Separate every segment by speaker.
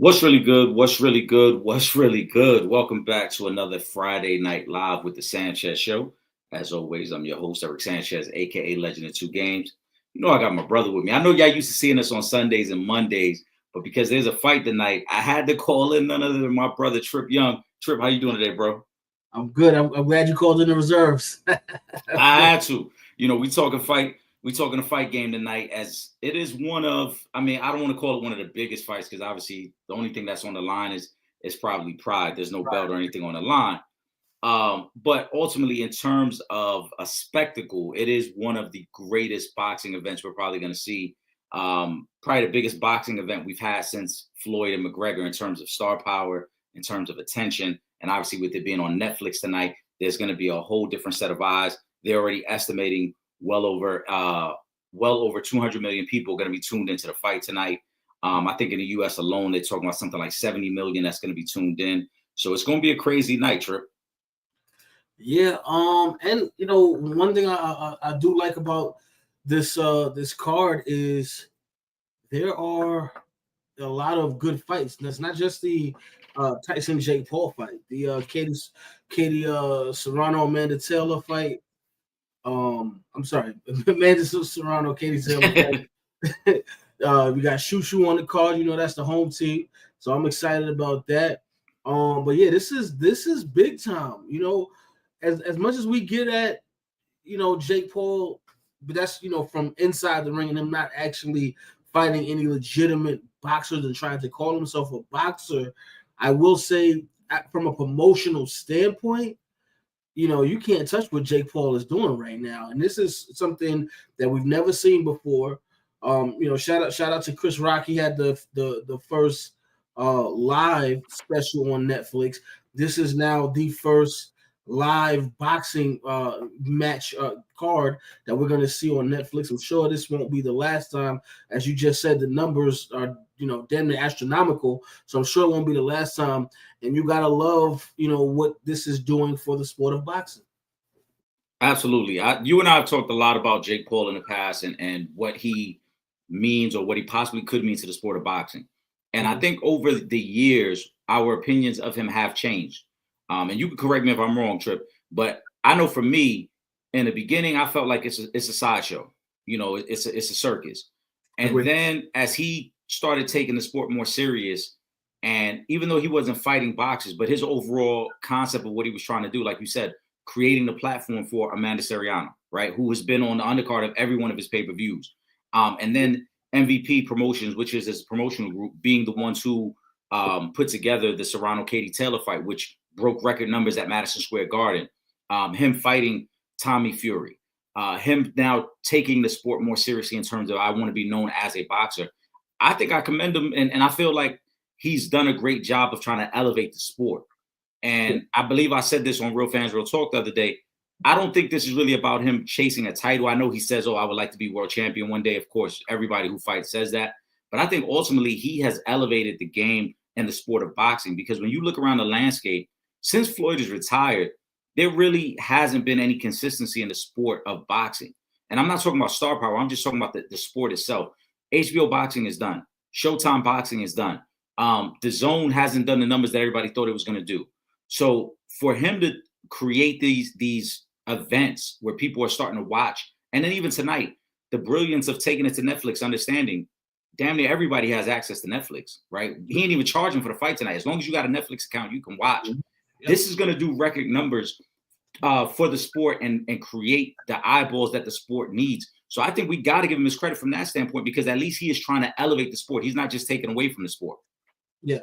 Speaker 1: What's really good? What's really good? What's really good? Welcome back to another Friday Night Live with the Sanchez Show. As always, I'm your host, Eric Sanchez, aka Legend of Two Games. You know, I got my brother with me. I know y'all used to seeing us on Sundays and Mondays, but because there's a fight tonight, I had to call in none other than my brother, Trip Young. Trip, how you doing today, bro?
Speaker 2: I'm good. I'm glad you called in the reserves.
Speaker 1: I had to. You know, we talking fight. We talking a fight game tonight, as it is one of. I mean, I don't want to call it one of the biggest fights because obviously the only thing that's on the line is probably pride. There's no belt or anything on the line. But ultimately, in terms of a spectacle, it is one of the greatest boxing events we're probably going to see. Probably the biggest boxing event we've had since Floyd and McGregor in terms of star power, in terms of attention, and obviously with it being on Netflix tonight, there's going to be a whole different set of eyes. They're already estimating well over 200 million people going to be tuned into the fight tonight. I think in the U.S. alone, they're talking about something like 70 million that's going to be tuned in. So it's going to be a crazy night, Trip.
Speaker 2: Yeah. And you know, one thing I do like about this card is there are a lot of good fights. And it's not just the Tyson Jake Paul fight, the Katie Serrano Amanda Taylor fight. I'm sorry, Amanda Serrano Katie Taylor fight. We got Shushu on the card. You know, that's the home team, so I'm excited about that. But yeah, this is big time. You know, as much as we get at, you know, Jake Paul, but that's, you know, from inside the ring and him not actually fighting any legitimate boxers and trying to call himself a boxer. I will say, from a promotional standpoint, you know, you can't touch what Jake Paul is doing right now, and this is something that we've never seen before. You know, shout out to Chris Rock. He had the first live special on Netflix. This is now the first live boxing match card that we're going to see on Netflix. I'm sure this won't be the last time. As you just said, the numbers are, you know, damn near astronomical. So I'm sure it won't be the last time. And you got to love, you know, what this is doing for the sport of boxing.
Speaker 1: Absolutely. You and I have talked a lot about Jake Paul in the past and what he means or what he possibly could mean to the sport of boxing. And I think over the years, our opinions of him have changed. And you can correct me if I'm wrong, Trip, but I know for me, in the beginning, I felt like it's a sideshow. You know, it's a circus. And then as he started taking the sport more serious, and even though he wasn't fighting boxers, but his overall concept of what he was trying to do, like you said, creating the platform for Amanda Seriano, right, who has been on the undercard of every one of his pay-per-views. And then MVP Promotions, which is his promotional group, being the ones who put together the Serrano Katie Taylor fight, which broke record numbers at Madison Square Garden. Him fighting Tommy Fury. Him now taking the sport more seriously in terms of I want to be known as a boxer. I think I commend him, and I feel like he's done a great job of trying to elevate the sport. And I believe I said this on Real Fans Real Talk the other day. I don't think this is really about him chasing a title. I know he says, oh, I would like to be world champion one day. Of course, everybody who fights says that. But I think ultimately he has elevated the game and the sport of boxing, because when you look around the landscape, since Floyd is retired, there really hasn't been any consistency in the sport of boxing. And I'm not talking about star power. I'm just talking about the sport itself. HBO boxing is done. Showtime boxing is done. The Zone hasn't done the numbers that everybody thought it was going to do. So for him to create these events where people are starting to watch, and then even tonight, the brilliance of taking it to Netflix, understanding damn near everybody has access to Netflix, right? He ain't even charging for the fight tonight. As long as you got a Netflix account, you can watch. This is going to do record numbers for the sport and create the eyeballs that the sport needs. So I think we got to give him his credit from that standpoint, because at least he is trying to elevate the sport. He's not just taking away from the sport.
Speaker 2: Yeah.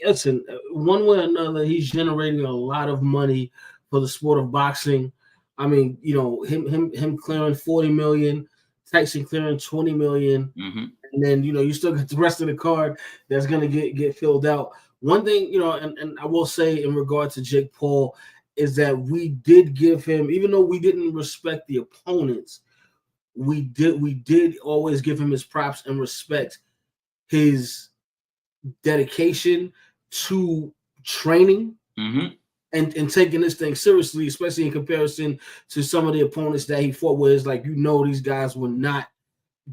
Speaker 2: Listen, one way or another, he's generating a lot of money for the sport of boxing. I mean, you know, him clearing 40 million, Tyson clearing 20 million, and then, you know, you still got the rest of the card that's gonna get filled out. One thing, you know, and I will say in regard to Jake Paul is that we did give him, even though we didn't respect the opponents, we did always give him his props and respect his dedication to training and taking this thing seriously, especially in comparison to some of the opponents that he fought with. It's like, you know, these guys were not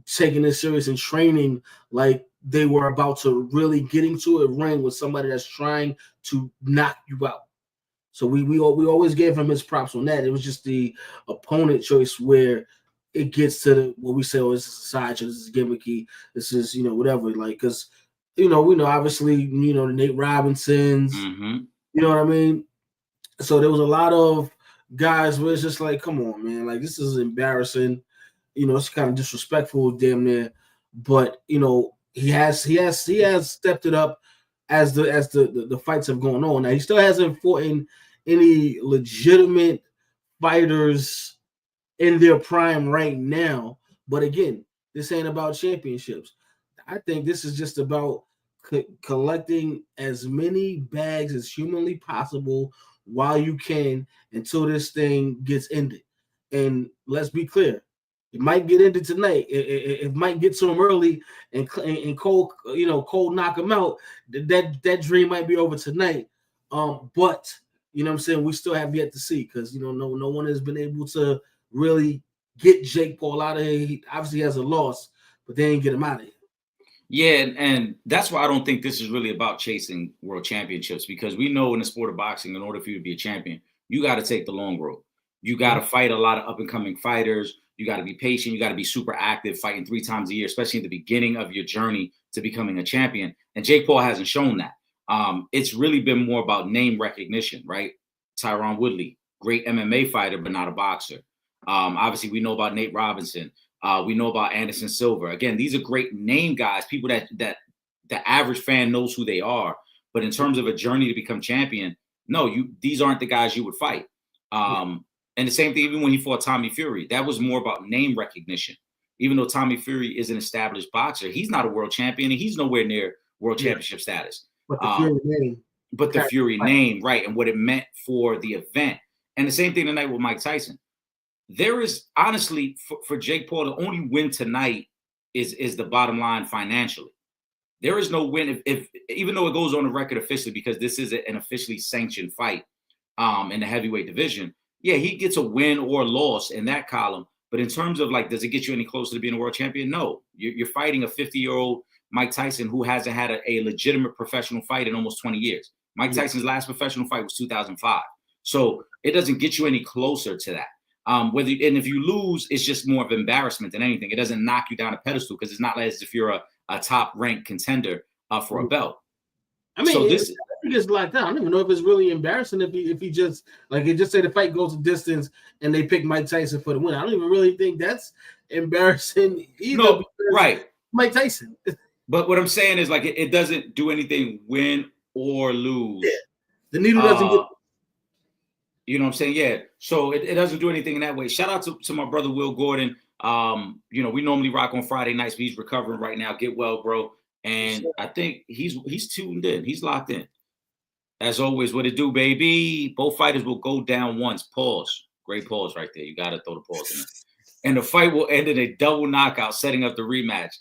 Speaker 2: taking this serious and training like they were about to really get into a ring with somebody that's trying to knock you out. So we always gave him his props on that. It was just the opponent choice where it gets to the what we say, oh, this is a sideshow, this is gimmicky, this is whatever. Like because we know obviously the Nate Robinsons,
Speaker 1: Mm-hmm.
Speaker 2: you know what I mean. So there was a lot of guys where it's just like, come on, man, like this is embarrassing. It's kind of disrespectful, damn near. But he has stepped it up as the fights have gone on. Now he still hasn't fought in any legitimate fighters in their prime right now. But again, this ain't about championships. I think this is just about collecting as many bags as humanly possible while you can until this thing gets ended. And let's be clear, it might get ended tonight. It might get to him early and Cole, Cole knock him out. That dream might be over tonight. But what I'm saying, we still have yet to see because no one has been able to really get Jake Paul out of here. He obviously has a loss, but they ain't get him out of here.
Speaker 1: Yeah, and that's why I don't think this is really about chasing world championships, because we know in the sport of boxing, in order for you to be a champion, you got to take the long road. You got to fight a lot of up and coming fighters. You got to be patient. You got to be super active, fighting 3 times a year, especially in the beginning of your journey to becoming a champion. And Jake Paul hasn't shown that. It's really been more about name recognition, right? Tyron Woodley, great MMA fighter, but not a boxer. Obviously, we know about Nate Robinson. We know about Anderson Silva. Again, these are great name guys, people that the average fan knows who they are. But in terms of a journey to become champion, no, these aren't the guys you would fight. And the same thing, even when he fought Tommy Fury, that was more about name recognition. Even though Tommy Fury is an established boxer, he's not a world champion and he's nowhere near world championship status.
Speaker 2: But the Fury name.
Speaker 1: But the Fury name, right, and what it meant for the event. And the same thing tonight with Mike Tyson. There is honestly for Jake Paul, the only win tonight is the bottom line financially. There is no win if even though it goes on the record officially, because this is an officially sanctioned fight in the heavyweight division. Yeah, he gets a win or loss in that column. But in terms of like, does it get you any closer to being a world champion? No, you're fighting a 50-year-old Mike Tyson who hasn't had a legitimate professional fight in almost 20 years. Mike Tyson's last professional fight was 2005. So it doesn't get you any closer to that. If you lose, it's just more of embarrassment than anything. It doesn't knock you down a pedestal because it's not as if you're a top ranked contender for a belt.
Speaker 2: I mean, so this gets locked down. I don't even know if it's really embarrassing if he just say the fight goes a distance and they pick Mike Tyson for the win. I don't even really think that's embarrassing either.
Speaker 1: No, right,
Speaker 2: Mike Tyson.
Speaker 1: But what I'm saying is like it doesn't do anything win or lose.
Speaker 2: Yeah. The needle doesn't get.
Speaker 1: You know what I'm saying? Yeah. So it doesn't do anything in that way. Shout out to my brother Will Gordon. We normally rock on Friday nights, but he's recovering right now. Get well, bro. And I think he's tuned in. He's locked in. As always, what it do, baby? Both fighters will go down once. Pause. Great pause right there. You got to throw the pause in there. And the fight will end in a double knockout, setting up the rematch.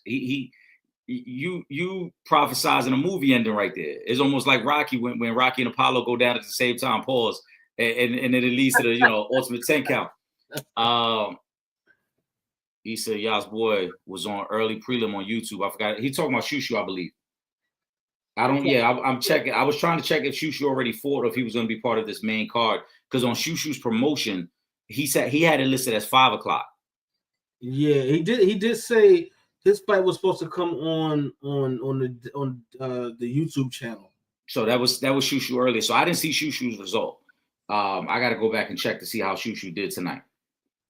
Speaker 1: You prophesizing a movie ending right there. It's almost like Rocky when Rocky and Apollo go down at the same time. Pause. And then it leads to the ultimate 10 count. He said Yas boy was on early prelim on YouTube. I forgot. He talking about Shushu, I believe. I'm checking. I was trying to check if Shushu already fought or if he was going to be part of this main card. Because on Shushu's promotion, he said he had it listed as 5:00.
Speaker 2: Yeah, he did. He did say his fight was supposed to come on the YouTube channel.
Speaker 1: So that was Shushu earlier. So I didn't see Shushu's result. I got to go back and check to see how Shushu did tonight.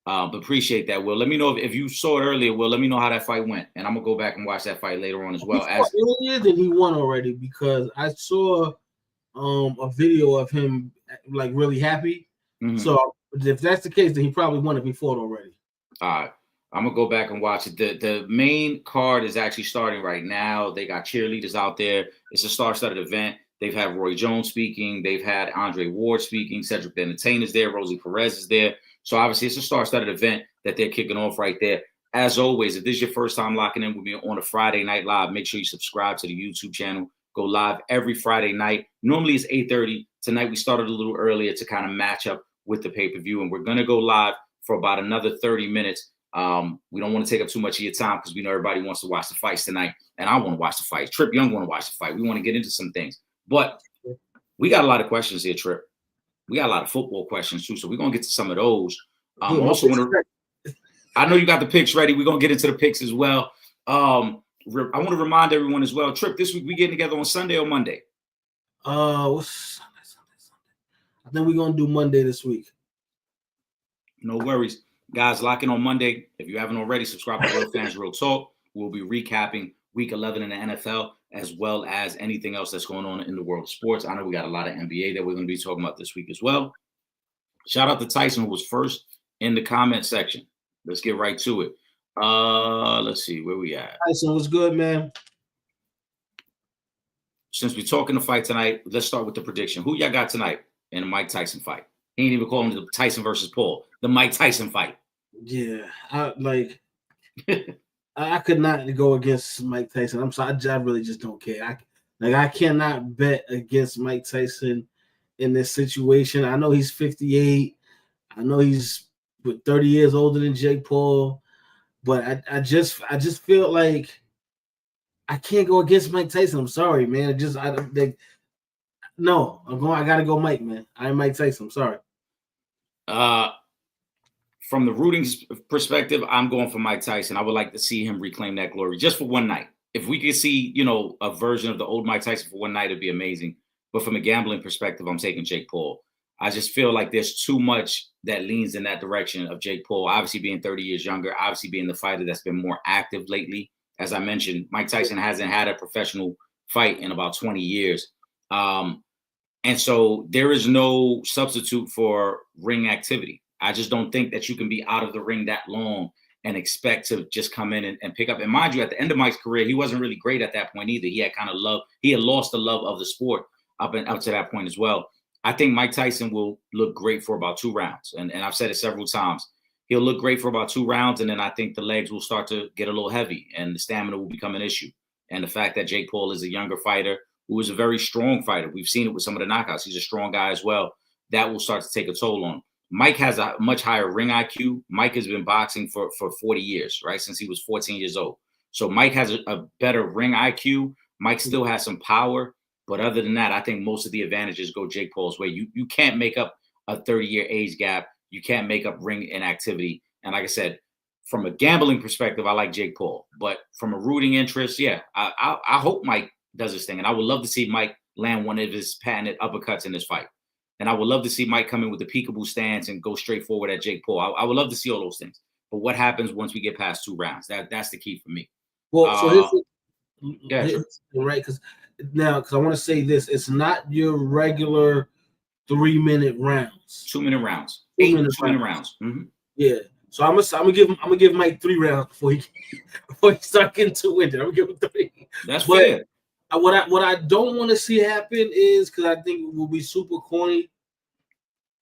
Speaker 1: But appreciate that, Will. Let me know if you saw it earlier, Will. Let me know how that fight went. And I'm going to go back and watch that fight later on as well.
Speaker 2: Earlier than he won already, because I saw a video of him like really happy. Mm-hmm. So if that's the case, then he probably won if he fought already.
Speaker 1: All right. I'm going to go back and watch it. The main card is actually starting right now. They got cheerleaders out there. It's a star-studded event. They've had Roy Jones speaking. They've had Andre Ward speaking. Cedric the Entertainer's there. Rosie Perez is there. So obviously it's a star-studded event that they're kicking off right there. As always, if this is your first time locking in with me on a Friday Night Live, make sure you subscribe to the YouTube channel. Go live every Friday night. Normally it's 8:30. Tonight we started a little earlier to kind of match up with the pay-per-view. And we're going to go live for about another 30 minutes We don't want to take up too much of your time because we know everybody wants to watch the fights tonight, and I want to watch the fight. Trip Young want to watch the fight. We want to get into some things, but we got a lot of questions here, Trip. We got a lot of football questions too, so we're gonna get to some of those. Also, I know you got the picks ready. We're gonna get into the picks as well. I want to remind everyone as well, Trip, this week we getting together on Sunday or Monday?
Speaker 2: What's Sunday? I think we're gonna do Monday this week.
Speaker 1: No worries. Guys, lock in on Monday. If you haven't already, subscribe to Real Fans Real Talk. We'll be recapping week 11 in the NFL, as well as anything else that's going on in the world of sports. I know we got a lot of NBA that we're going to be talking about this week as well. Shout out to Tyson, who was first in the comment section. Let's get right to it. Let's see where we at.
Speaker 2: Tyson, what's good, man?
Speaker 1: Since we're talking the fight tonight, let's start with the prediction. Who y'all got tonight in the Mike Tyson fight? He ain't even calling it the Tyson versus Paul, the Mike Tyson fight.
Speaker 2: Yeah, I could not go against Mike Tyson. I'm sorry, I really just don't care. I cannot bet against Mike Tyson in this situation. I know he's 58. I know he's 30 years older than Jake Paul, but I just feel like I can't go against Mike Tyson. I'm sorry, man. I gotta go Mike, man. I am Mike Tyson. I'm sorry.
Speaker 1: From the rooting perspective, I'm going for Mike Tyson. I would like to see him reclaim that glory just for one night. If we could see, a version of the old Mike Tyson for one night, it'd be amazing. But from a gambling perspective, I'm taking Jake Paul. I just feel like there's too much that leans in that direction of Jake Paul, obviously being 30 years younger, obviously being the fighter that's been more active lately. As I mentioned, Mike Tyson hasn't had a professional fight in about 20 years. And so there is no substitute for ring activity. I just don't think that you can be out of the ring that long and expect to just come in and pick up. And mind you, at the end of Mike's career, he wasn't really great at that point either. He had lost the love of the sport up to that point as well. I think Mike Tyson will look great for about 2 rounds. And I've said it several times. He'll look great for about 2 rounds. And then I think the legs will start to get a little heavy and the stamina will become an issue. And the fact that Jake Paul is a younger fighter who is a very strong fighter. We've seen it with some of the knockouts. He's a strong guy as well. That will start to take a toll on him. Mike has a much higher ring IQ. Mike has been boxing for 40 years, right? Since he was 14 years old. So Mike has a better ring IQ. Mike still has some power. But other than that, I think most of the advantages go Jake Paul's way. You can't make up a 30-year age gap. You can't make up ring inactivity. And like I said, from a gambling perspective, I like Jake Paul. But from a rooting interest, yeah, I hope Mike does his thing. And I would love to see Mike land one of his patented uppercuts in this fight. And I would love to see Mike come in with a peekaboo stance and go straight forward at Jake Paul. I would love to see all those things. But what happens once we get past 2 rounds? That's the key for me.
Speaker 2: Well, so here's right, because I want to say this. It's not your regular 3-minute rounds.
Speaker 1: 2-minute rounds. 2-minute rounds. Mm-hmm.
Speaker 2: Yeah. So I'm gonna give Mike 3 rounds before he start getting too into it. I'm gonna give him 3.
Speaker 1: That's fair.
Speaker 2: What I don't want to see happen is, because I think it will be super corny,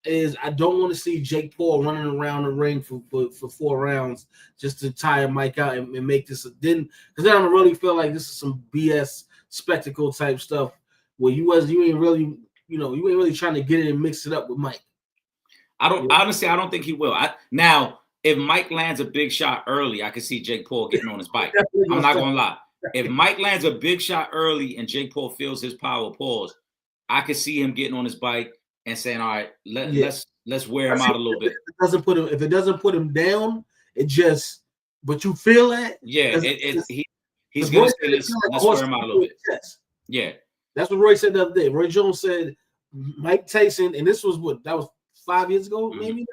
Speaker 2: is I don't want to see Jake Paul running around the ring for 4 rounds just to tire Mike out and make this because then I really feel like this is some BS spectacle type stuff where you ain't really trying to get it and mix it up with Mike.
Speaker 1: I don't think he will. Now, if Mike lands a big shot early, I could see Jake Paul getting on his bike. I'm not gonna lie. If Mike lands a big shot early and Jake Paul feels his power pause, I could see him getting on his bike and saying, "All right, let's wear him out a little bit."
Speaker 2: If it doesn't put him down, but you feel that.
Speaker 1: Yeah, he's gonna say let's wear him out a little bit. Yeah,
Speaker 2: that's what Roy said the other day. Roy Jones said Mike Tyson, and this was 5 years ago, maybe now.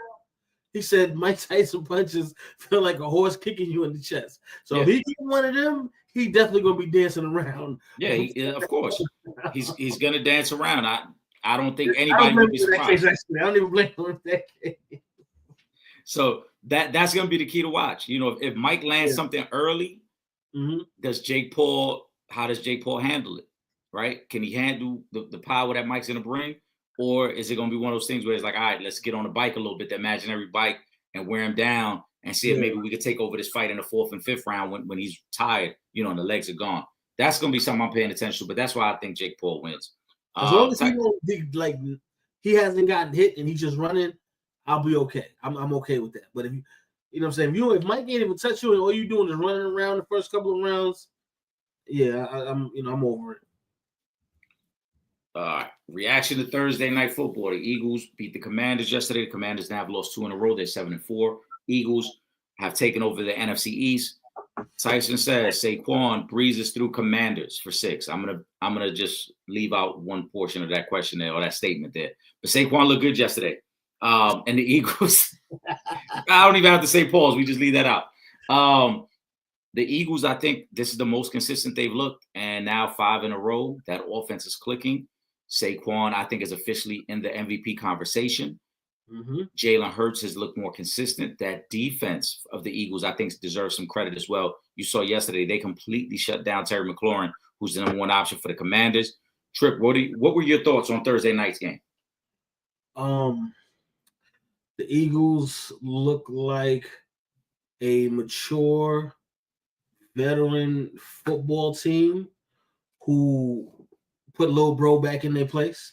Speaker 2: He said Mike Tyson punches feel like a horse kicking you in the chest. So if he gets one of them, he definitely gonna be dancing around.
Speaker 1: Yeah, of course. He's gonna dance around. I don't think anybody would be surprised.
Speaker 2: I don't even blame him for that case.
Speaker 1: So that's gonna be the key to watch. If Mike lands something early, how does Jake Paul handle it? Right? Can he handle the power that Mike's gonna bring? Or is it going to be one of those things where it's like, all right, let's get on a bike a little bit, the imaginary bike, and wear him down and see if maybe we could take over this fight in the 4th and 5th round when he's tired, and the legs are gone. That's going to be something I'm paying attention to, but that's why I think Jake Paul wins.
Speaker 2: As long as he hasn't gotten hit and he's just running, I'll be okay. I'm okay with that. But You know what I'm saying? If Mike can't even touch you and all you doing is running around the first couple of rounds, yeah, I'm over it.
Speaker 1: Reaction to Thursday night football. The Eagles beat the Commanders yesterday. The Commanders now have lost 2 in a row. They're 7-4. Eagles have taken over the NFC East. Tyson says Saquon breezes through Commanders for 6. I'm gonna just leave out one portion of that question there or that statement there. But Saquon looked good yesterday. And the Eagles, I don't even have to say pause. We just leave that out. The Eagles, I think this is the most consistent they've looked, and now 5 in a row. That offense is clicking. Saquon, I think, is officially in the MVP conversation.
Speaker 2: Mm-hmm.
Speaker 1: Jalen Hurts has looked more consistent. That defense of the Eagles, I think, deserves some credit as well. You saw yesterday they completely shut down Terry McLaurin, who's the number 1 option for the Commanders. Tripp, what were your thoughts on Thursday night's game?
Speaker 2: The Eagles look like a mature veteran football team who put Lil Bro back in their place.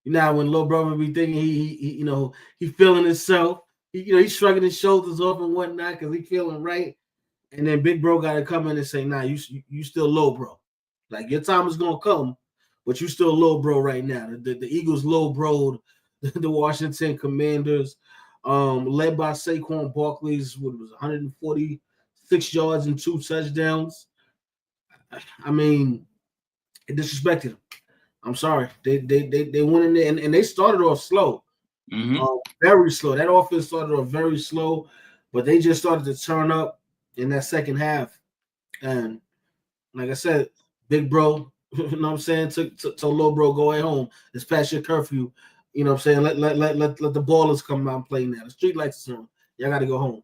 Speaker 2: You know, when Lil Bro would be thinking he feeling himself, he's shrugging his shoulders off and whatnot because he feeling right. And then Big Bro got to come in and say, nah, you still Lil Bro. Like, your time is going to come, but you still Lil Bro right now. The Eagles Lil Bro'd the Washington Commanders, led by Saquon Barkley's, what was 146 yards and 2 touchdowns. I mean, it disrespected him. I'm sorry. They went in there and they started off slow.
Speaker 1: Mm-hmm.
Speaker 2: Very slow. That offense started off very slow, but they just started to turn up in that second half. And like I said, Big Bro, you know what I'm saying, told Lil Bro, go at home. It's past your curfew. You know what I'm saying? Let the ballers come out and play now. The street lights are on. Y'all got to go home.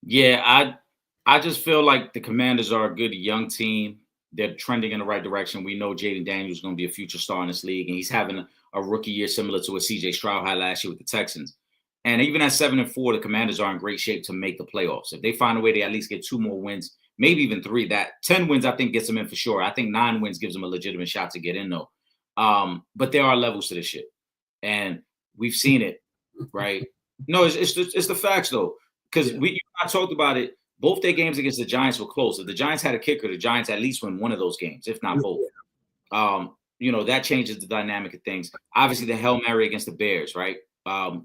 Speaker 1: Yeah, I just feel like the Commanders are a good young team. They're trending in the right direction. We know Jaden Daniels is going to be a future star in this league, and he's having a rookie year similar to what CJ Stroud had last year with the Texans. And even at 7-4, the Commanders are in great shape to make the playoffs. If they find a way to at least get 2 more wins, maybe even 3, that 10 wins, I think, gets them in for sure. I think 9 wins gives them a legitimate shot to get in, though. But there are levels to this shit. And we've seen it, right? No, it's the facts, though. Because I talked about it. Both their games against the Giants were close. If the Giants had a kicker, the Giants at least win one of those games, if not both. That changes the dynamic of things. Obviously, the Hail Mary against the Bears, right?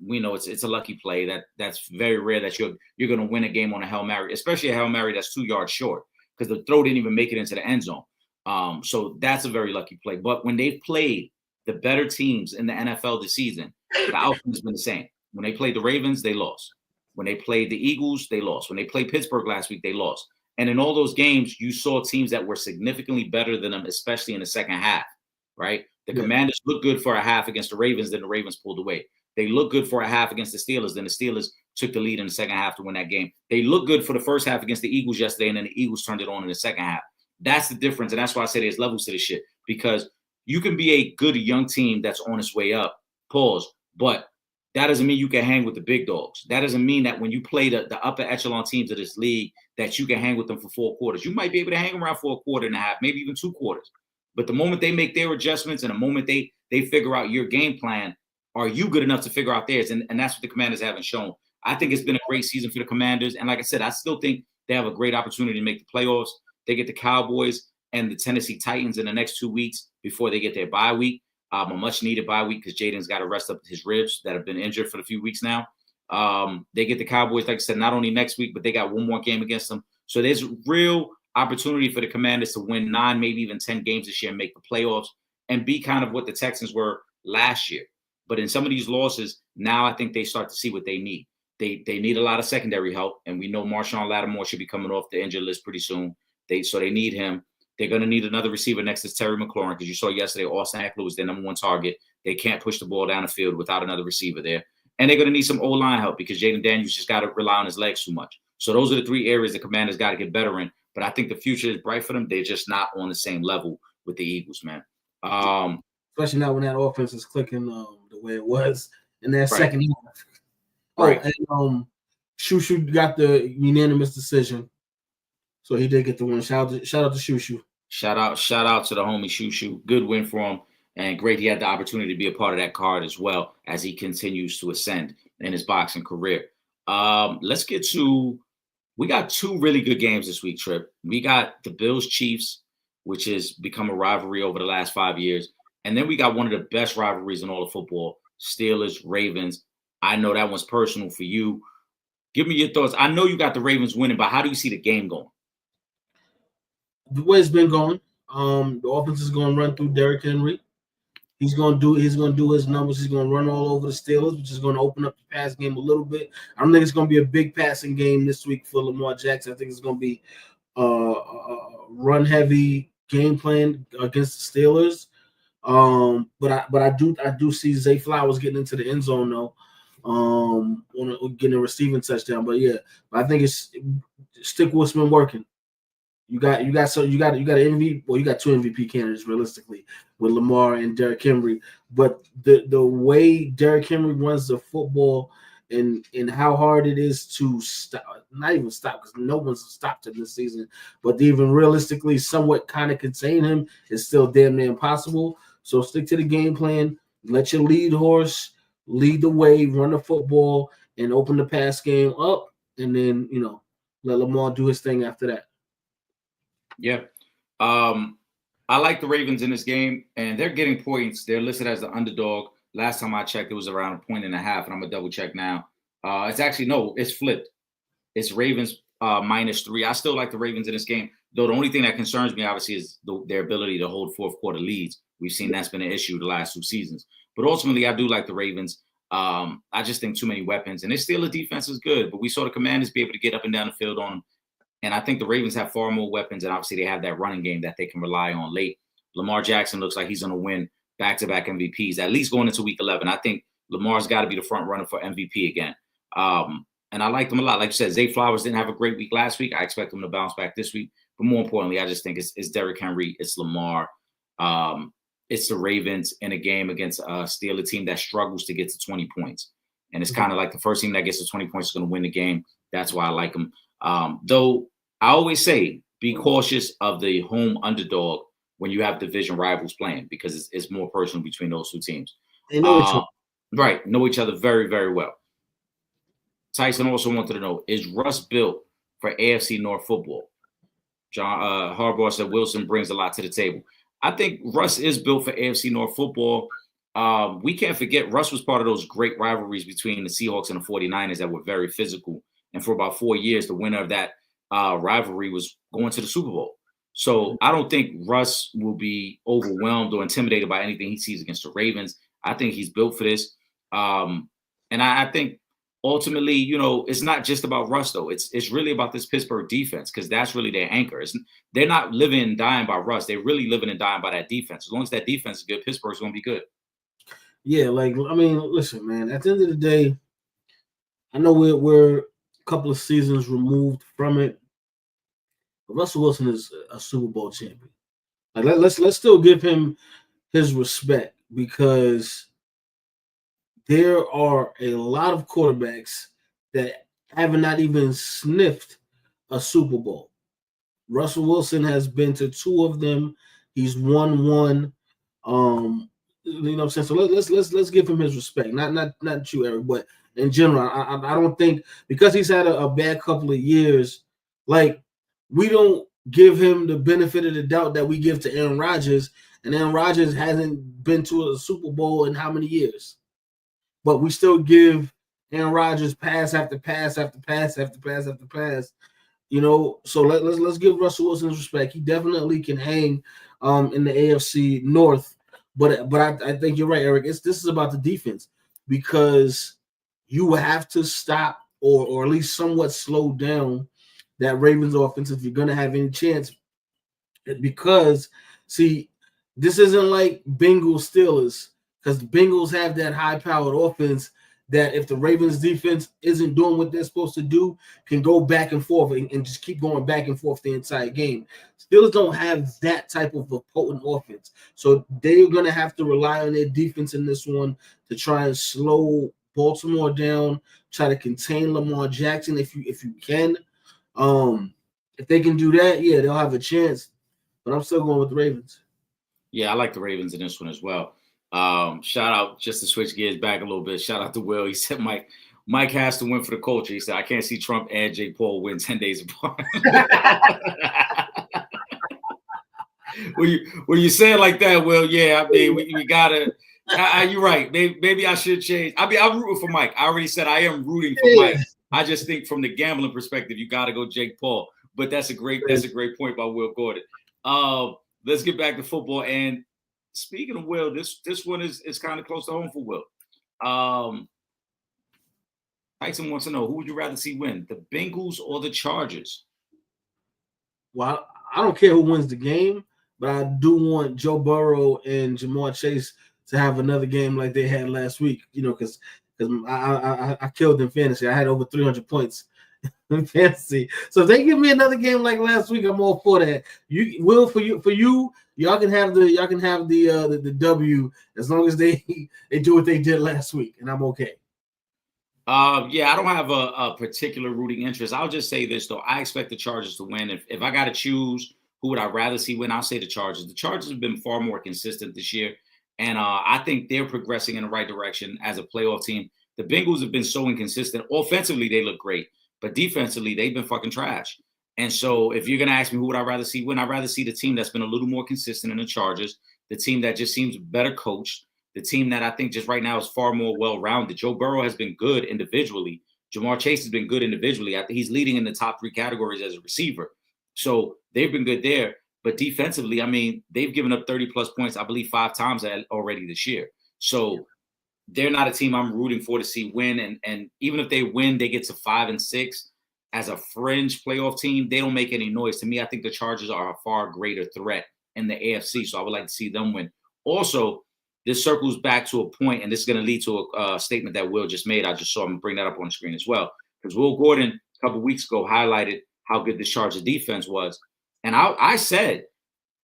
Speaker 1: We know it's a lucky play. That's very rare that you're going to win a game on a Hail Mary, especially a Hail Mary that's 2 yards short because the throw didn't even make it into the end zone. So that's a very lucky play. But when they've played the better teams in the NFL this season, the outcome has been the same. When they played the Ravens, they lost. When they played the Eagles, they lost. When they played Pittsburgh last week, they lost. And in all those games, you saw teams that were significantly better than them, especially in the second half, right? The Commanders looked good for a half against the Ravens, then the Ravens pulled away. They looked good for a half against the Steelers, then the Steelers took the lead in the second half to win that game. They looked good for the first half against the Eagles yesterday, and then the Eagles turned it on in the second half. That's the difference, and that's why I say there's levels to this shit, because you can be a good young team that's on its way up, but that doesn't mean you can hang with the big dogs. That doesn't mean that when you play the upper echelon teams of this league that you can hang with them for 4 quarters. You might be able to hang around for a quarter and a half, maybe even 2 quarters. But the moment they make their adjustments and the moment they figure out your game plan, are you good enough to figure out theirs? And that's what the Commanders haven't shown. I think it's been a great season for the Commanders. And like I said, I still think they have a great opportunity to make the playoffs. They get the Cowboys and the Tennessee Titans in the next 2 weeks before they get their bye week. A much-needed bye week because Jaden's got to rest up his ribs that have been injured for a few weeks now. They get the Cowboys, like I said, not only next week, but they got 1 more game against them. So there's real opportunity for the Commanders to win 9, maybe even 10 games this year and make the playoffs and be kind of what the Texans were last year. But in some of these losses, now I think they start to see what they need. They need a lot of secondary help, and we know Marshawn Lattimore should be coming off the injured list pretty soon. So they need him. They're going to need another receiver next to Terry McLaurin because you saw yesterday Austin Eckler was their number 1 target. They can't push the ball down the field without another receiver there. And they're going to need some O-line help because Jaden Daniels just got to rely on his legs too much. So those are the 3 areas the Commanders got to get better in. But I think the future is bright for them. They're just not on the same level with the Eagles, man.
Speaker 2: Especially now when that offense is clicking the way it was in that second half.
Speaker 1: Right.
Speaker 2: And Shushu got the unanimous decision. So he did get the win. Shout out to Shushu.
Speaker 1: Shout out to the homie Shushu. Good win for him. And great he had the opportunity to be a part of that card as well as he continues to ascend in his boxing career. Let's get to. We got two really good games this week, Trip. We got the Bills Chiefs, which has become a rivalry over the last 5 years, and then we got one of the best rivalries in all of football: Steelers Ravens. I know that one's personal for you. Give me your thoughts. I know you got the Ravens winning, but how do you see the game going?
Speaker 2: The way it's been going, the offense is going to run through Derrick Henry. He's gonna do his numbers. He's gonna run all over the Steelers, which is gonna open up the pass game a little bit. I don't think it's gonna be a big passing game this week for Lamar Jackson. I think it's gonna be a run heavy game plan against the Steelers. But I do see Zay Flowers getting into the end zone though. Getting a receiving touchdown. But yeah, I think it's stick what's been working. You got an MVP. Well, you got two MVP candidates realistically with Lamar and Derrick Henry. But the way Derrick Henry runs the football and how hard it is to stop, not even stop because no one's stopped him this season. But to even realistically, somewhat kind of contain him is still damn near impossible. So stick to the game plan. Let your lead horse lead the way, run the football, and open the pass game up, and then let Lamar do his thing after that.
Speaker 1: Yeah. I like the Ravens in this game, and they're getting points. They're listed as the underdog. Last time I checked, it was around 1.5, and I'm gonna double check now. It's actually no, it's flipped. It's Ravens -3. I still like the Ravens in this game, though. The only thing that concerns me, obviously, is their ability to hold fourth quarter leads. We've seen that's been an issue the last two seasons. But ultimately, I do like the Ravens. I just think too many weapons, and their Steelers defense is good, but we saw the Commanders be able to get up and down the field on them. And I think the Ravens have far more weapons, and obviously they have that running game that they can rely on late. Lamar Jackson looks like he's going to win back-to-back MVPs, at least going into Week 11. I think Lamar's got to be the front runner for MVP again. And I like them a lot. Like you said, Zay Flowers didn't have a great week last week. I expect him to bounce back this week. But more importantly, I just think it's Derrick Henry, it's Lamar, it's the Ravens in a game against a Steelers team that struggles to get to 20 points. And it's kind of like the first team that gets to 20 points is going to win the game. That's why I like them. Though I always say be cautious of the home underdog when you have division rivals playing because it's more personal between those two teams.
Speaker 2: They know each other.
Speaker 1: Right. Know each other very, very well. Tyson also wanted to know, is Russ built for AFC North football? John Harbaugh said Wilson brings a lot to the table. I think Russ is built for AFC North football. We can't forget Russ was part of those great rivalries between the Seahawks and the 49ers that were very physical. And for about 4 years, the winner of that rivalry was going to the Super Bowl. So I don't think Russ will be overwhelmed or intimidated by anything he sees against the Ravens. I think he's built for this. And I think ultimately, it's not just about Russ, though. It's really about this Pittsburgh defense because that's really their anchor. They're not living and dying by Russ. They're really living and dying by that defense. As long as that defense is good, Pittsburgh's going to be good.
Speaker 2: Yeah, listen, man. At the end of the day, I know we're a couple of seasons removed from it. But Russell Wilson is a Super Bowl champion. Like let's still give him his respect because there are a lot of quarterbacks that have not even sniffed a Super Bowl. Russell Wilson has been to two of them. He's won one. You know what I'm saying? So let's give him his respect. Not you, Eric, but in general, I don't think because he's had a bad couple of years, like we don't give him the benefit of the doubt that we give to Aaron Rodgers, and Aaron Rodgers hasn't been to a Super Bowl in how many years? But we still give Aaron Rodgers pass after pass after pass after pass after pass. So let's give Russell Wilson his respect. He definitely can hang in the AFC North, but I think you're right, Eric. This is about the defense because you have to stop or at least somewhat slow down that Ravens offense if you're going to have any chance. Because, see, this isn't like Bengals Steelers because the Bengals have that high-powered offense that if the Ravens defense isn't doing what they're supposed to do, can go back and forth and just keep going back and forth the entire game. Steelers don't have that type of a potent offense. So they're going to have to rely on their defense in this one to try and slow Baltimore down, try to contain Lamar Jackson if you can. If they can do that, yeah, they'll have a chance. But I'm still going with the Ravens.
Speaker 1: Yeah, I like the Ravens in this one as well. Shout out, just to switch gears back a little bit. Shout out to Will. He said, Mike, Mike has to win for the culture. He said, I can't see Trump and Jake Paul win 10 days apart. when you say it like that, Will, yeah, I mean, we gotta. You're right. Maybe I should change. I mean, I'm rooting for Mike. I already said I am rooting for Mike. I just think from the gambling perspective, you got to go Jake Paul. But that's a great point by Will Gordon. Let's get back to football. And speaking of Will, this one is kind of close to home for Will. Tyson wants to know, who would you rather see win, the Bengals or the Chargers?
Speaker 2: Well, I don't care who wins the game, but I do want Joe Burrow and Jamar Chase to have another game like they had last week. Because I killed in fantasy. I had over 300 points in fantasy. So if they give me another game like last week, I'm all for that. Y'all can have the W as long as they do what they did last week, and I'm okay.
Speaker 1: Yeah, I don't have a particular rooting interest. I'll just say this, though. I expect the Chargers to win. If I got to choose who would I rather see win, I'll say the Chargers. The Chargers have been far more consistent this year, and I think they're progressing in the right direction as a playoff team. The Bengals have been so inconsistent. Offensively, they look great, but defensively, they've been fucking trash. And so if you're going to ask me who would I rather see win, I'd rather see the team that's been a little more consistent in the Chargers, the team that just seems better coached, the team that I think just right now is far more well-rounded. Joe Burrow has been good individually. Jamar Chase has been good individually. I think he's leading in the top 3 categories as a receiver. So they've been good there. But defensively, I mean, they've given up 30-plus points, I believe, 5 times already this year. So they're not a team I'm rooting for to see win. And even if they win, they get to 5-6 as a fringe playoff team. They don't make any noise. To me, I think the Chargers are a far greater threat in the AFC. So I would like to see them win. Also, this circles back to a point, and this is going to lead to a statement that Will just made. I just saw him bring that up on the screen as well. Because Will Gordon, a couple of weeks ago, highlighted how good the Chargers defense was. And I said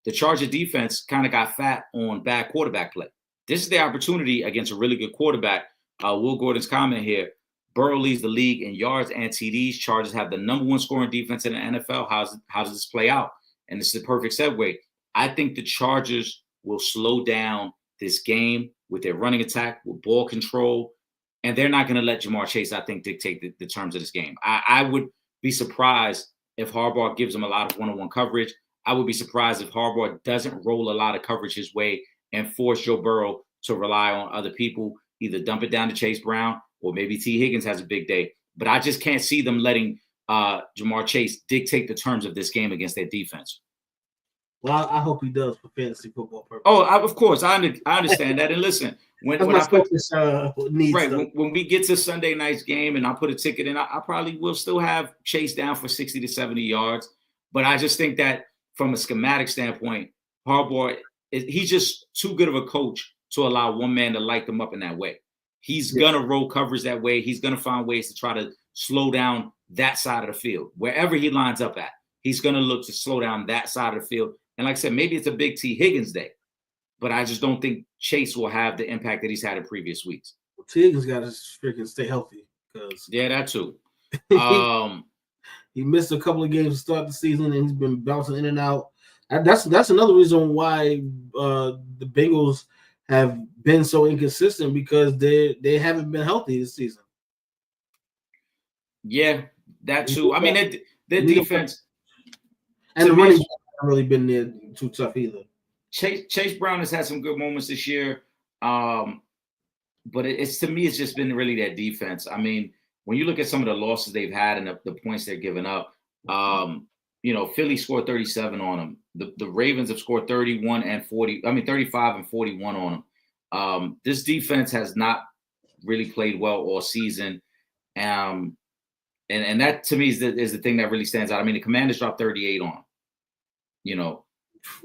Speaker 1: the Chargers defense kind of got fat on bad quarterback play. This is the opportunity against a really good quarterback. Will Gordon's comment here: Burrow leads the league in yards and TDs. Chargers have the number 1 scoring defense in the NFL. How does this play out? And this is the perfect segue. I think the Chargers will slow down this game with their running attack, with ball control, and they're not going to let Jamar Chase, I think, dictate the terms of this game. I would be surprised if Harbaugh gives them a lot of one-on-one coverage. I would be surprised if Harbaugh doesn't roll a lot of coverage his way and force Joe Burrow to rely on other people, either dump it down to Chase Brown or maybe T. Higgins has a big day. But I just can't see them letting Jamar Chase dictate the terms of this game against their defense.
Speaker 2: Well, I hope he does for fantasy football purposes.
Speaker 1: Oh, of course, I understand that. And listen, when we get to Sunday night's game and I put a ticket in, I probably will still have Chase down for 60 to 70 yards. But I just think that from a schematic standpoint, Harbaugh, he's just too good of a coach to allow one man to light them up in that way. He's going to roll coverage that way. He's going to find ways to try to slow down that side of the field. Wherever he lines up at, he's going to look to slow down that side of the field. And like I said, maybe it's a big T. Higgins day, but I just don't think Chase will have the impact that he's had in previous weeks.
Speaker 2: Well, T. Higgins got to freaking stay healthy.
Speaker 1: Yeah, that too.
Speaker 2: He missed a couple of games to start the season, and he's been bouncing in and out. That's another reason why the Bengals have been so inconsistent, because they haven't been healthy this season.
Speaker 1: Yeah, that too. I mean, their defense
Speaker 2: and the running hasn't really been there too tough either.
Speaker 1: Chase Brown has had some good moments this year, but it's to me, it's just been really their defense. I mean, when you look at some of the losses they've had and the points they're giving up, Philly scored 37 on them. The Ravens have scored 35 and 41 on them. This defense has not really played well all season. And that to me is the thing that really stands out. I mean, the Commanders dropped 38 on them.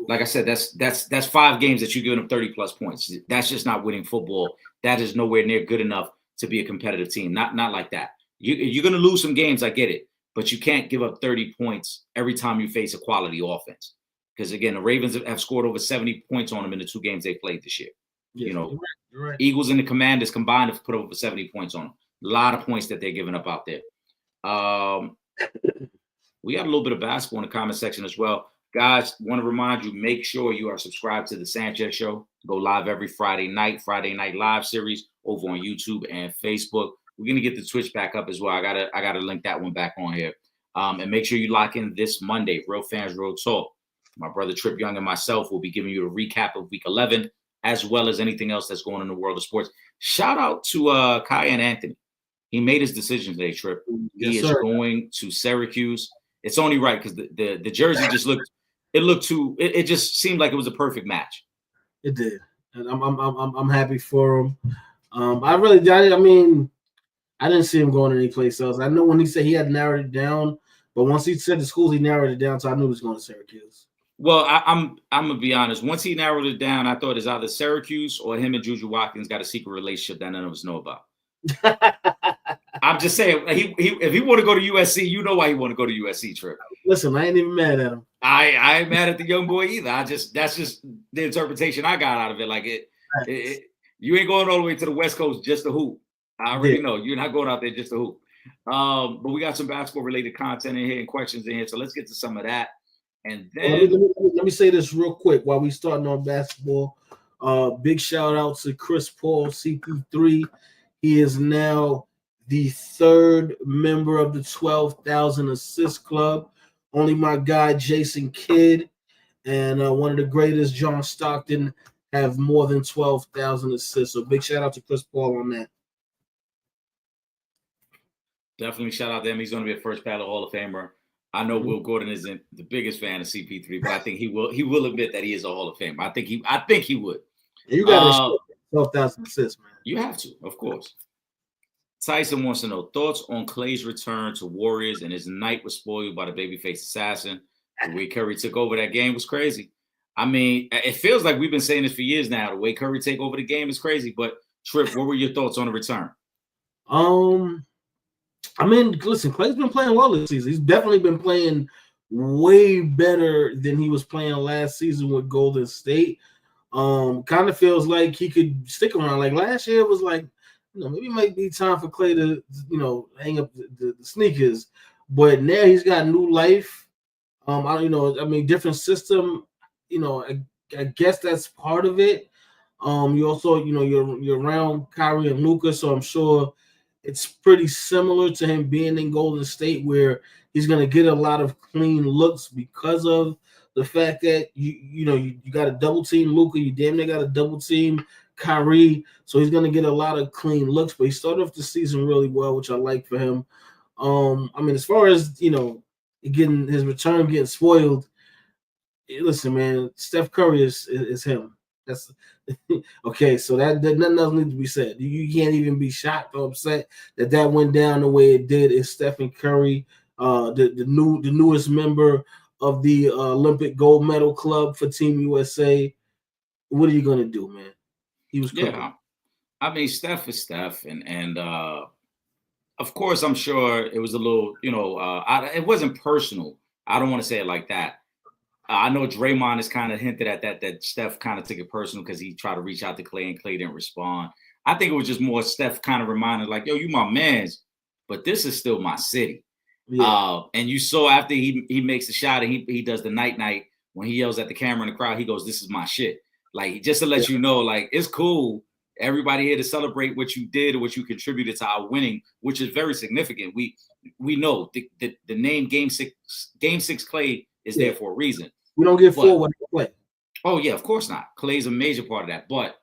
Speaker 1: Like I said, that's 5 games that you're giving up 30-plus points. That's just not winning football. That is nowhere near good enough to be a competitive team. Not like that. You're going to lose some games, I get it, but you can't give up 30 points every time you face a quality offense. Because again, the Ravens have scored over 70 points on them in the 2 games they played this year. Yes, you're right. Eagles and the Commanders combined have put over 70 points on them. A lot of points that they're giving up out there. We got a little bit of basketball in the comment section as well. Guys, want to remind you, make sure you are subscribed to the Sanchez Show. Go live every Friday night Live series over on YouTube and Facebook. We're gonna get the Twitch back up as well. I gotta link that one back on here. And make sure you lock in this Monday, Real Fans, Real Talk. My brother Trip Young and myself will be giving you a recap of Week 11, as well as anything else that's going on in the world of sports. Shout out to Kai and Anthony. He made his decision today, Trip. He is going to Syracuse. It's only right because the jersey just looked. It just seemed like it was a perfect match.
Speaker 2: It did, and I'm happy for him. I mean, I didn't see him going any place else. I know when he said he had narrowed it down, but once he said the schools, he narrowed it down, so I knew he was going to Syracuse.
Speaker 1: Well, I'm gonna be honest. Once he narrowed it down, I thought it's either Syracuse or him and Juju Watkins got a secret relationship that none of us know about. I'm just saying, if he want to go to USC, you know why he want to go to USC, Trip.
Speaker 2: Listen, I ain't even mad at him.
Speaker 1: I ain't mad at the young boy either. That's just the interpretation I got out of it. Like you ain't going all the way to the West Coast just to hoop. I already know you're not going out there just to hoop. But we got some basketball related content in here and questions in here, so let's get to some of that. And then
Speaker 2: let me say this real quick while we starting on basketball. Big shout out to Chris Paul, CP3. He is now the third member of the 12,000 assist club. Only my guy Jason Kidd and one of the greatest, John Stockton, have more than 12,000 assists. So big shout out to Chris Paul on that.
Speaker 1: Definitely shout out to him. He's going to be a first ballot Hall of Famer. I know Will Gordon isn't the biggest fan of CP3, but I think he will admit that he is a Hall of Famer. I think he would.
Speaker 2: You got 12,000 assists, man.
Speaker 1: You have to, of course. Tyson wants to know thoughts on Clay's return to Warriors, and his night was spoiled by the babyface assassin. The way Curry took over that game was crazy. I mean, it feels like we've been saying this for years now. The way Curry take over the game is crazy. But Trip, what were your thoughts on the return?
Speaker 2: I mean, listen, Clay's been playing well this season. He's definitely been playing way better than he was playing last season with Golden State. Kind of feels like he could stick around. Like last year, it was like, maybe it might be time for Clay to, hang up the sneakers. But now he's got new life. Different system. I guess that's part of it. You also, you're around Kyrie and Luka, so I'm sure it's pretty similar to him being in Golden State, where he's going to get a lot of clean looks because of the fact that you got a double team Luka, you damn near got a double team Kyrie, so he's going to get a lot of clean looks. But he started off the season really well, which I like for him. As far as getting his return getting spoiled, listen, man, Steph Curry is him. That's okay. So that nothing else needs to be said. You can't even be shocked or upset that went down the way it did. It's Stephen Curry, the newest member of the Olympic gold medal club for Team USA. What are you gonna do, man? He was cool.
Speaker 1: Yeah. I mean, Steph is Steph, and of course, I'm sure it was a little, it wasn't personal. I don't want to say it like that. I know Draymond has kind of hinted at that Steph kind of took it personal because he tried to reach out to Clay and Clay didn't respond. I think it was just more Steph kind of reminded like, yo, you my mans, but this is still my city. Yeah. And you saw after he makes the shot and he does the night when he yells at the camera in the crowd, he goes, this is my shit. Like, just to let you know, like, it's cool. Everybody here to celebrate what you did or what you contributed to our winning, which is very significant. We know the name Game 6 Clay is there for a reason.
Speaker 2: We don't get full when they play.
Speaker 1: Oh, yeah, of course not. Clay's a major part of that. But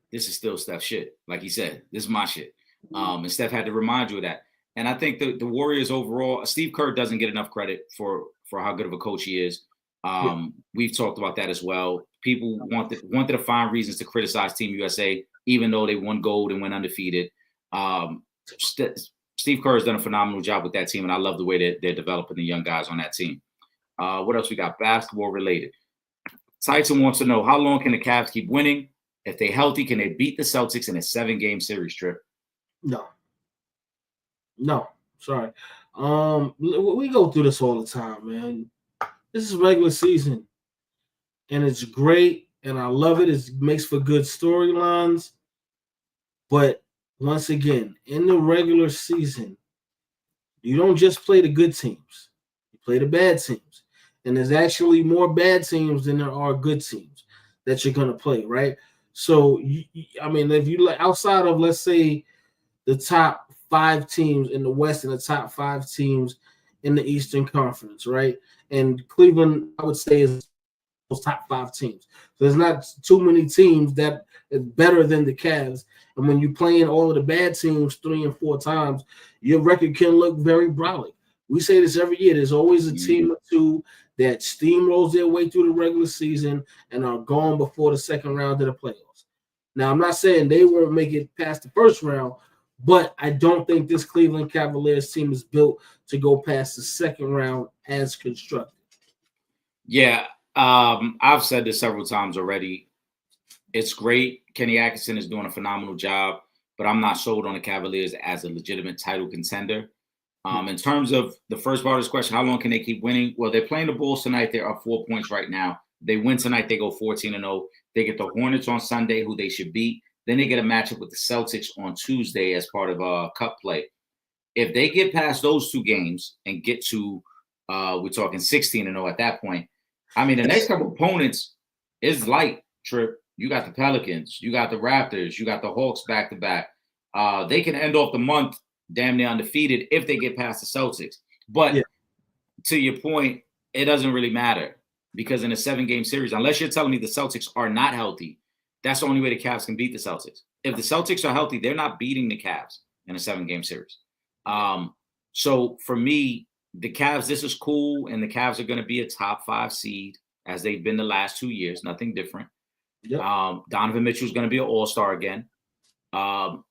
Speaker 1: this is still Steph's shit. Like he said, this is my shit. And Steph had to remind you of that. And I think the Warriors overall, Steve Kerr doesn't get enough credit for how good of a coach he is. We've talked about that as well. People wanted to find reasons to criticize Team USA, even though they won gold and went undefeated. Steve Kerr has done a phenomenal job with that team, and I love the way that they're developing the young guys on that team. What else we got? Basketball related. Tyson wants to know, how long can the Cavs keep winning? If they're healthy, can they beat the Celtics in a 7-game series trip?
Speaker 2: No, sorry. We go through this all the time, man. This is regular season, and it's great, and I love it. It makes for good storylines. But once again, in the regular season, you don't just play the good teams. You play the bad teams. And there's actually more bad teams than there are good teams that you're going to play, right? So, if you like outside of, let's say, the top 5 teams in the West and the top 5 teams in the Eastern Conference, right? And Cleveland, I would say, is those top 5 teams. So there's not too many teams that is better than the Cavs. And when you're playing all of the bad teams 3 and 4 times, your record can look very brolic. We say this every year. There's always a team or two that steamrolls their way through the regular season and are gone before the second round of the playoffs. Now, I'm not saying they won't make it past the first round, but I don't think this Cleveland Cavaliers team is built to go past the second round as constructed.
Speaker 1: Yeah, I've said this several times already. It's great. Kenny Atkinson is doing a phenomenal job, but I'm not sold on the Cavaliers as a legitimate title contender. In terms of the first part of this question, how long can they keep winning? Well, they're playing the Bulls tonight. They're up 4 points right now. They win tonight, they go 14-0. They get the Hornets on Sunday, who they should beat. Then they get a matchup with the Celtics on Tuesday as part of cup play. If they get past those 2 games and get to, we're talking 16-0 at that point. I mean, the next couple opponents is light, Trip. You got the Pelicans, you got the Raptors, you got the Hawks back to back. They can end off the month damn near undefeated if they get past the Celtics. But to your point, it doesn't really matter because in a 7-game series, unless you're telling me the Celtics are not healthy, that's the only way the Cavs can beat the Celtics. If the Celtics are healthy, they're not beating the Cavs in a 7-game series. So for me, the Cavs, this is cool, and the Cavs are going to be a top 5 seed as they've been the last 2 years. Nothing different.
Speaker 2: Yep.
Speaker 1: Donovan Mitchell is going to be an all-star again. Evan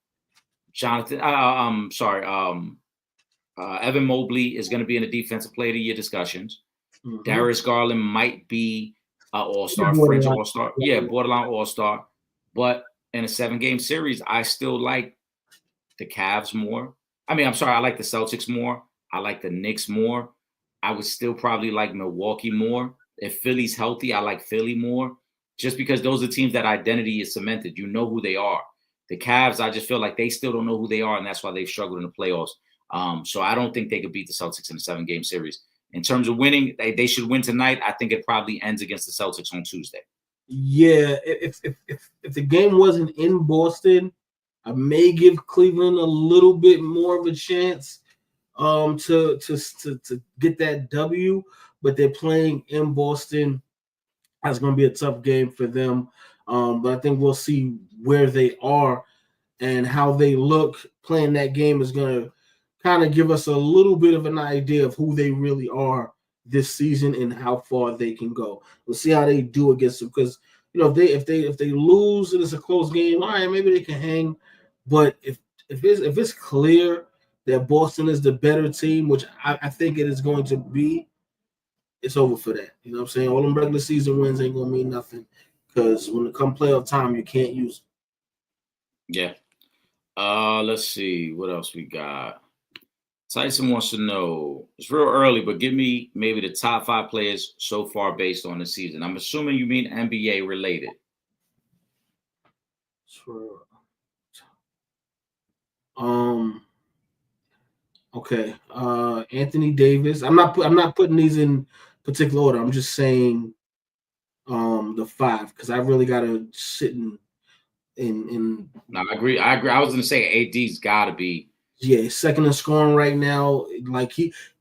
Speaker 1: Mobley is going to be in the defensive player of the year discussions. Darius Garland might be an all-star, fringe all-star. Yeah, borderline all-star. But in a 7-game series, I still like the Cavs more. I like the Celtics more. I like the Knicks more. I would still probably like Milwaukee more. If Philly's healthy, I like Philly more. Just because those are teams that identity is cemented. You know who they are. The Cavs, I just feel like they still don't know who they are, and that's why they've struggled in the playoffs. So I don't think they could beat the Celtics in a 7-game series. In terms of winning, they should win tonight. I think it probably ends against the Celtics on Tuesday.
Speaker 2: Yeah, if the game wasn't in Boston, I may give Cleveland a little bit more of a chance to get that W, but they're playing in Boston. That's going to be a tough game for them. But I think we'll see where they are and how they look playing that game is going to kind of give us a little bit of an idea of who they really are this season and how far they can go. We'll see how they do against them because if they lose and it's a close game, all right, maybe they can hang. But if it's clear that Boston is the better team, which I think it is going to be, it's over for that. You know what I'm saying? All them regular season wins ain't gonna mean nothing because when it comes playoff time, you can't use
Speaker 1: them. Yeah. Let's see what else we got. Tyson wants to know, it's real early, but give me maybe the top 5 players so far based on the season. I'm assuming you mean NBA related.
Speaker 2: Sure. Okay. Anthony Davis. I'm not putting these in particular order. I'm just saying the 5 because I really gotta sit in.
Speaker 1: No, I agree. I was gonna say AD's gotta be
Speaker 2: second in scoring right now. Like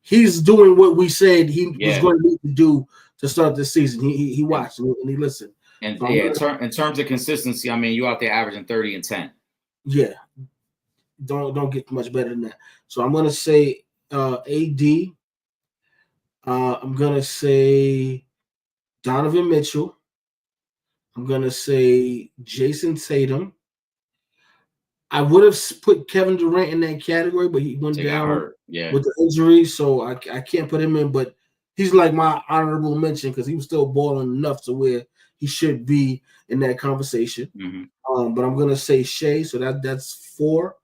Speaker 2: he's doing what we said he was going to need to do to start this season. He watched and he listened.
Speaker 1: And so in terms of consistency, I mean, you out there averaging 30 and 10.
Speaker 2: Yeah, don't get much better than that. So I'm gonna say AD. I'm gonna say Donovan Mitchell. I'm gonna say Jason Tatum. I would have put Kevin Durant in that category, but he went down with the injury, so I can't put him in. But he's like my honorable mention because he was still balling enough to where he should be in that conversation. But I'm gonna say Shea, so that's 4.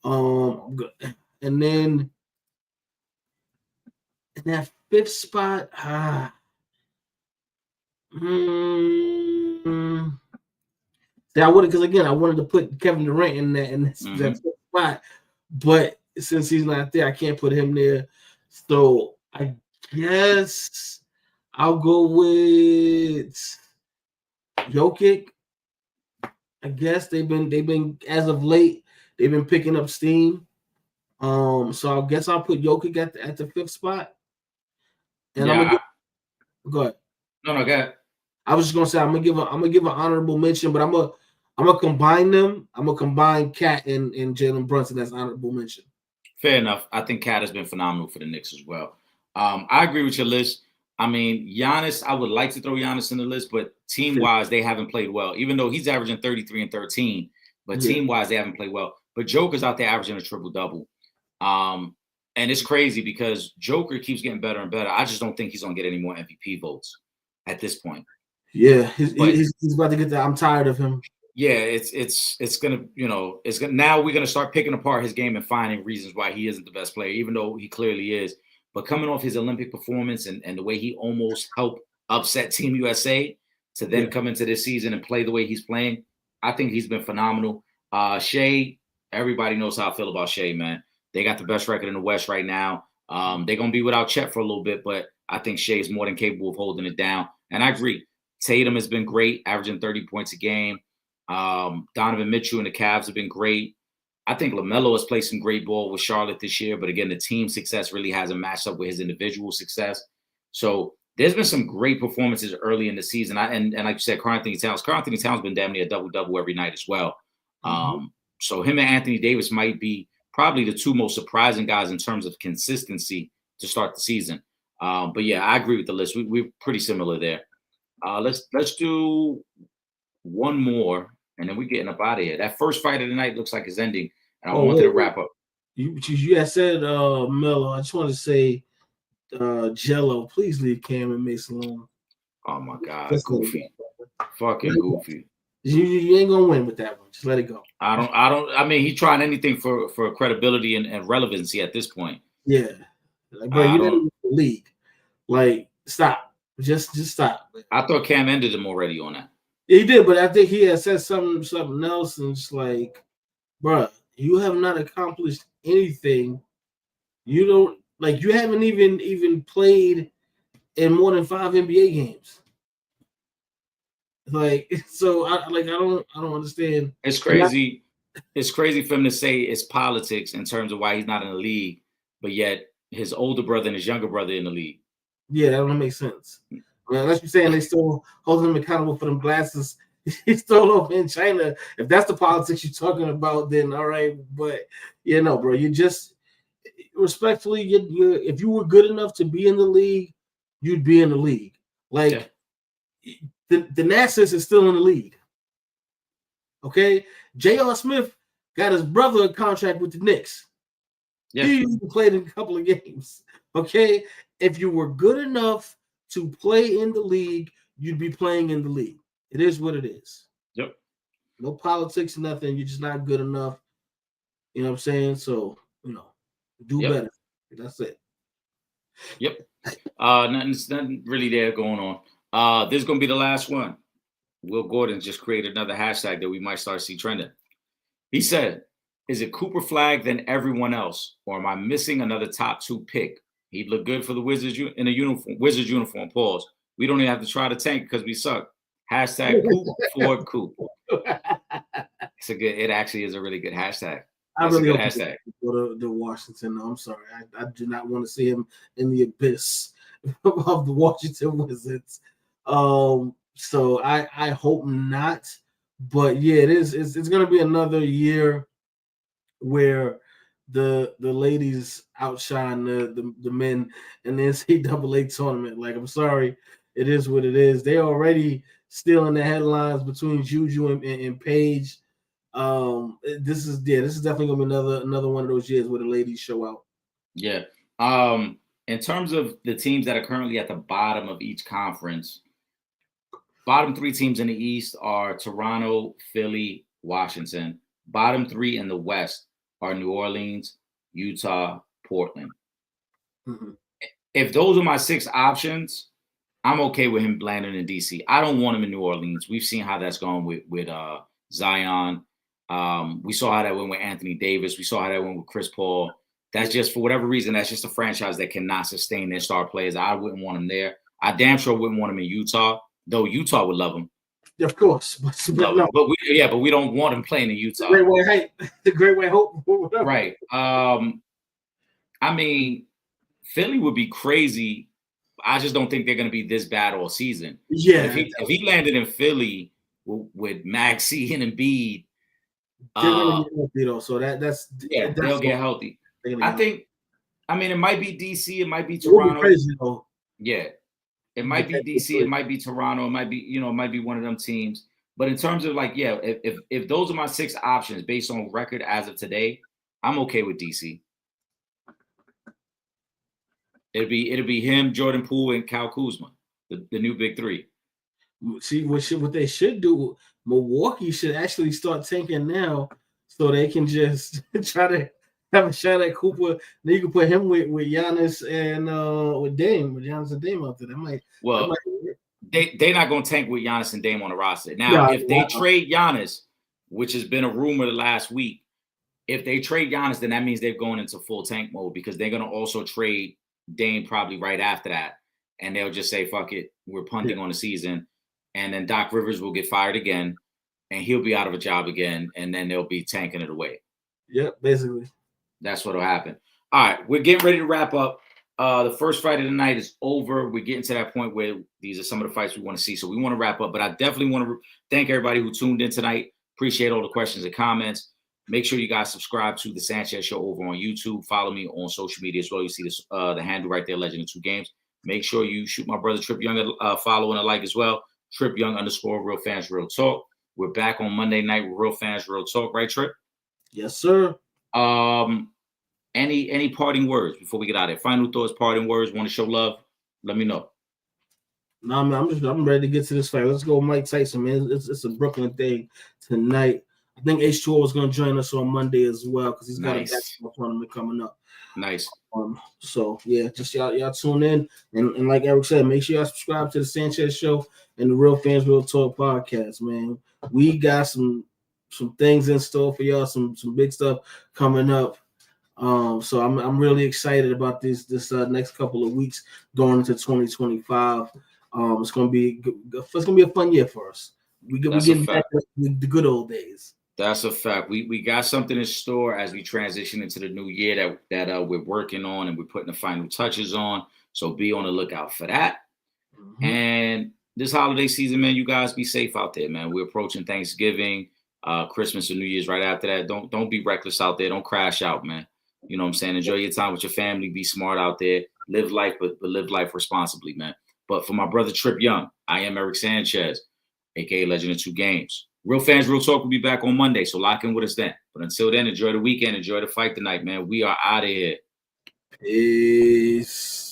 Speaker 2: And then in that 5th spot, I would because again I wanted to put Kevin Durant in that 5th spot, but since he's not there, I can't put him there. So I guess I'll go with Jokic. I guess they've been as of late they've been picking up steam. So I guess I'll put Jokic at the fifth spot, and
Speaker 1: Yeah.
Speaker 2: go ahead.
Speaker 1: No, go ahead.
Speaker 2: I was just gonna say I'm gonna give an honorable mention, but I'm gonna combine them. I'm gonna combine Cat and Jalen Brunson as honorable mention.
Speaker 1: Fair enough. I think Cat has been phenomenal for the Knicks as well. I agree with your list. I mean, Giannis, I would like to throw Giannis in the list, but team-wise, they haven't played well. Even though he's averaging 33 and 13, but
Speaker 2: Yeah.
Speaker 1: team-wise, they haven't played well. But Joker's out there averaging a triple-double. And it's crazy because Joker keeps getting better and better. I just don't think he's going to get any more MVP votes at this point.
Speaker 2: Yeah, he's about to get that. I'm tired of him.
Speaker 1: Yeah, it's gonna, now we're gonna start picking apart his game and finding reasons why he isn't the best player, even though he clearly is. But coming off his Olympic performance and the way he almost helped upset Team USA to then come into this season and play the way he's playing, I think he's been phenomenal. Shea, everybody knows how I feel about Shea, man. They got the best record in the West right now. They're gonna be without Chet for a little bit, but I think Shea is more than capable of holding it down. And I agree. Tatum has been great, averaging 30 points a game. Donovan Mitchell and the Cavs have been great. I think LaMelo has played some great ball with Charlotte this year, but again, the team success really hasn't matched up with his individual success. So there's been some great performances early in the season. And like you said, Karl Anthony Towns been damn near a double-double every night as well. So him and Anthony Davis might be probably the two most surprising guys in terms of consistency to start the season. But yeah, I agree with the list. We're pretty similar there. Let's do one more, and then we're getting up out of here. That first fight of the night looks like it's ending, and I wanted to wrap up.
Speaker 2: You had said Melo. I just want to say Jello. Please leave Cam and Mace alone.
Speaker 1: Oh my God, goofy, fucking goofy.
Speaker 2: You ain't gonna win with that one. Just let it go.
Speaker 1: I mean, he's trying anything for credibility and relevancy at this point.
Speaker 2: Yeah, like, bro, you're not in the league. Like, stop. Just stop.
Speaker 1: I thought Cam ended him already on that.
Speaker 2: He did, but I think he had said something else, and just like, bro, you have not accomplished anything. You don't you haven't even played in more than 5 NBA games. Like, so I don't understand.
Speaker 1: It's crazy. It's crazy for him to say it's politics in terms of why he's not in the league, but yet his older brother and his younger brother in the league.
Speaker 2: Yeah, that don't make sense. I mean, unless you're saying they still hold him accountable for them glasses he stole over in China. If that's the politics you're talking about, then all right. But bro, you just respectfully, if you were good enough to be in the league, you'd be in the league. Like the Nassers is still in the league. Okay, J.R. Smith got his brother a contract with the Knicks. Yeah. He played in a couple of games. Okay, if you were good enough to play in the league, you'd be playing in the league. It is what it is.
Speaker 1: Yep.
Speaker 2: No politics, nothing. You're just not good enough. You know what I'm saying? So, do better. That's it.
Speaker 1: Yep. Nothing really there going on. This is gonna be the last one. Will Gordon just created another hashtag that we might start to see trending. He said, "Is it Cooper Flag than everyone else, or am I missing another top 2 pick? He'd look good for the Wizards in a uniform. Wizards uniform. Pause. We don't even have to try to tank because we suck. Hashtag Coop for Coop." It actually is a really good hashtag. That's a good hashtag.
Speaker 2: Go to Washington. No, I'm sorry. I do not want to see him in the abyss of the Washington Wizards. So I hope not. But yeah, it's gonna be another year where the ladies outshine the men in the NCAA tournament. Like, I'm sorry, it is what it is. They're already still in the headlines between Juju and Paige. This is definitely gonna be another one of those years where the ladies show out.
Speaker 1: Yeah. In terms of the teams that are currently at the bottom of each conference, bottom 3 teams in the East are Toronto, Philly, Washington. Bottom 3 in the West are New Orleans, Utah, Portland. Mm-hmm. If those are my 6 options, I'm okay with him landing in DC. I don't want him in New Orleans. We've seen how that's gone with Zion. We saw how that went with Anthony Davis. We saw how that went with Chris Paul. That's just, for whatever reason, that's just a franchise that cannot sustain their star players. I wouldn't want him there. I damn sure wouldn't want him in Utah, though Utah would love him.
Speaker 2: Of course, but
Speaker 1: we don't want him playing in Utah.
Speaker 2: The Great White Hope.
Speaker 1: Right. I mean, Philly would be crazy. I just don't think they're going to be this bad all season. But
Speaker 2: Yeah,
Speaker 1: if he landed in Philly with Maxey and Embiid,
Speaker 2: they're gonna get healthy though. So
Speaker 1: yeah, they'll get healthy.
Speaker 2: they're gonna
Speaker 1: I
Speaker 2: get healthy.
Speaker 1: think. I mean, it might be DC, it might be
Speaker 2: It would be
Speaker 1: Toronto.
Speaker 2: crazy though.
Speaker 1: Yeah, it might be DC, it might be Toronto, it might be it might be one of them teams. But in terms of like, yeah, if those are my 6 options based on record as of today, I'm okay with DC. It'll be him, Jordan Poole, and Kyle Kuzma, the new big 3.
Speaker 2: See what they should do. Milwaukee should actually start tanking now, so they can just try to have a shot at Cooper. Then you can put him with Giannis and with Giannis and Dame out there.
Speaker 1: Well, they're not going to tank with Giannis and Dame on the roster. Now,
Speaker 2: No,
Speaker 1: if they trade Giannis, which has been a rumor the last week, if they trade Giannis, then that means they're going into full tank mode because they're going to also trade Dame probably right after that. And they'll just say, fuck it, we're punting on the season. And then Doc Rivers will get fired again and he'll be out of a job again. And then they'll be tanking it away.
Speaker 2: Yep, basically.
Speaker 1: That's what'll happen. All right, we're getting ready to wrap up. The first fight of the night is over. We're getting to that point where these are some of the fights we want to see. So we want to wrap up, but I definitely want to thank everybody who tuned in tonight. Appreciate all the questions and comments. Make sure you guys subscribe to the Sanchez Show over on YouTube. Follow me on social media as well. You see this, the handle right there, Legend of Two Games. Make sure you shoot my brother Trip Young a follow and a like as well. Trip Young _ Real Fans Real Talk. We're back on Monday night with Real Fans Real Talk, right, Trip?
Speaker 2: Yes, sir.
Speaker 1: Any parting words before we get out of here? Final thoughts, parting words. Want to show love? Let me know.
Speaker 2: No, man, I'm ready to get to this fight. Let's go, Mike Tyson, man. It's a Brooklyn thing tonight. I think H2O is going to join us on Monday as well because he's got a basketball tournament coming up.
Speaker 1: Nice.
Speaker 2: So yeah, just y'all tune in and like Eric said, make sure y'all subscribe to the Sanchez Show and the Real Fans Real Talk podcast, man. We got some things in store for y'all, some big stuff coming up. So I'm really excited about this next couple of weeks going into 2025. It's gonna be a fun year for us. We getting back to the good old days.
Speaker 1: That's a fact. We got something in store as we transition into the new year that we're working on and we're putting the final touches on. So be on the lookout for that. Mm-hmm. And this holiday season, man, you guys be safe out there, man. We're approaching Thanksgiving, Christmas and New Year's right after that. Don't be reckless out there. Don't crash out, man. You know what I'm saying? Enjoy your time with your family. Be smart out there. Live life, but live life responsibly, man. But for my brother Trip Young, I am Eric Sanchez, aka Legend of Two Games. Real Fans Real Talk will be back on Monday, so lock in with us then. But until then, enjoy the weekend. Enjoy the fight tonight, man. We are out of here.
Speaker 2: Peace.